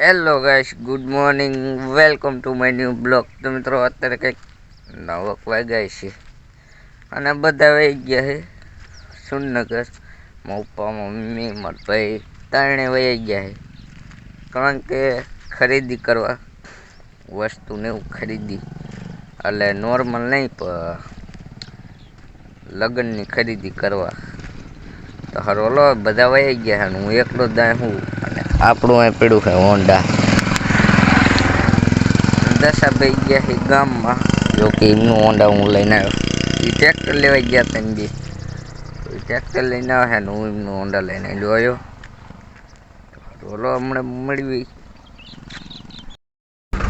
Hello guys, good morning, welcome to my new blog. તો મિત્રો અત્યારે કંઈક 9 વાગ્યા છે અને બધા વહી ગયા છે સુરનગર. મારા પપ્પા, મમ્મી, મારા ભાઈ ત્રણે વહી ગયા છે, કારણ કે ખરીદી કરવા વસ્તુને એવું ખરીદી, એટલે નોર્મલ નહીં પણ લગ્નની ખરીદી કરવા. તો હરોલો બધા વહી ગયા છે, હું એકલો જ હું. આપણું અહીં પડ્યું છે હોન્ડા. દશાભાઈ ગયા છે ગામમાં, જો કે એમનું હોન્ડા હું લઈને આવ્યો. એ ટ્રેક્ટર લેવા ગયા હતા એમ બી, ટ્રેક્ટર લઈને આવે ને હું એમનું હોન્ડા લઈને આવ્યો. બોલો હમણાં મળવી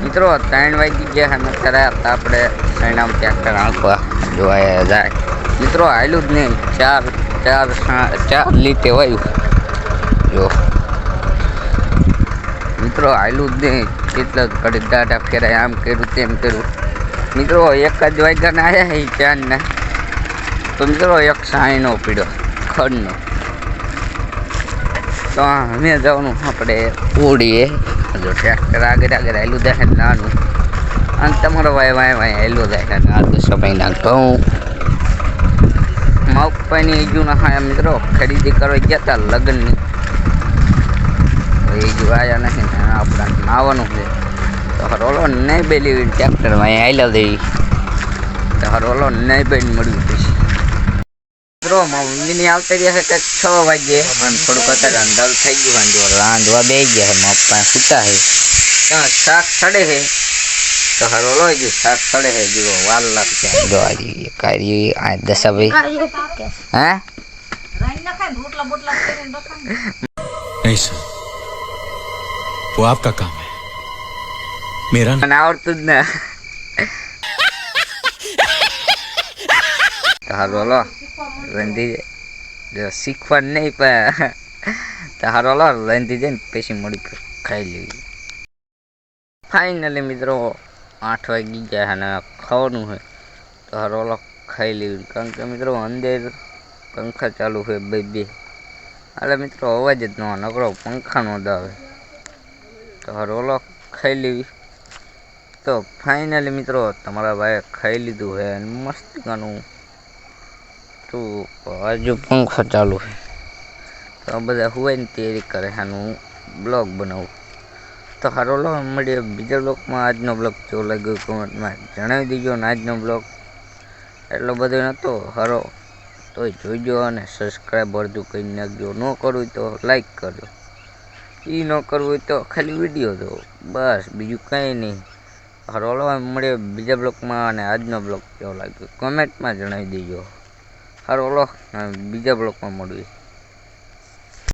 મિત્રો. 3 વાગી ગયા અને અત્યારે આપણે સૈનામ ટ્રેક્ટર આંકવા જોવા જાય. મિત્રો હાલ્યું જ નહીં, ચાર લીટે વાયું. જો મિત્રો હાલ્યું જ નહીં, એટલા જ ઘડી દાડા ફેરાય, આમ કર્યું તેમ કર્યું. મિત્રો 1 જ વાગ્યાના આવ્યા છે ચાંદના. તો મિત્રો 1 સાઈનો પીડ્યો ખડનો. તો અમે જવાનું આપણે ઓડીએ. જો ટ્રેક્ટર આગળ હાલ્યું જાય નાનું, અને તમારો વાય હાલ્યો જાય આ તો સમયના ઘઉં. મગફળીની ઈજુના હા મિત્રો ખરીદી કરવા ગયા હતા લગ્નની. એ જો આવ્યા નથી ને આપણા નાવાનું છે. તો હરોલો નહીં બેલી ટ્રેક્ટરમાં અહીં હાલ્યા દઈ. તો હરોલો નહીં બેન મળ્યું પછી મિત્રો મમ્મીની આવતા રહ્યા છે કંઈક 6 વાગે, અને થોડુંક અત્યારે અંધારું થઈ ગયું. રાંધવા બે ગયા છે, મારા પપ્પા સૂતા છે. ત્યાં શાક સડે છે. તો હરોલો જો શાક સડે છે, જો વાર લાગશે. જો આજે કાઢી આ દશાભાઈ હે नहीं सर, वो आपका काम है, मेरा મને આવડતું જ ને. હારું હલો રંધી જો શીખવાનું નહીં પણ હારું હલો રંધી જાય ને પછી મળી ખાઈ લેવી. ફાઇનલી મિત્રો 8 વાગી ગયા અને ખાવાનું છે. તો હારું હલો ખાઈ લેવી, કારણ કે મિત્રો અંદર પંખા ચાલુ છે બે એટલે મિત્રો અવાજ જ ન નકરો પંખાનો જ આવે. તો હારું હલો ખાઈ લેવી. તો ફાઇનલી મિત્રો તમારા ભાઈએ ખાઈ લીધું છે અને મસ્ત ગાનું. તો હજુ પંખા ચાલુ છે, તો બધા હોય ને તૈયારી કરે છે હું બ્લોગ બનાવું. તો હારો લો મળીએ બીજા બ્લોગમાં. આજનો બ્લોગ કેવો લાગ્યો કોમેન્ટમાં જણાવી દીજો. ને આજનો બ્લોગ એટલો બધો નહોતો હારો, તો જોઈજો અને સબસ્ક્રાઈબ અડધું કરી નાખજો. ન કરવું તો લાઈક કરજો, એ ન કરવું હોય તો ખાલી વિડીયો દો, બસ બીજું કંઈ નહીં. હરોલો મળીએ બીજા બ્લોગમાં. અને આજનો બ્લોગ કેવો લાગ્યો કોમેન્ટમાં જણાવી દેજો. હરોલો બીજા બ્લોગમાં મળીએ.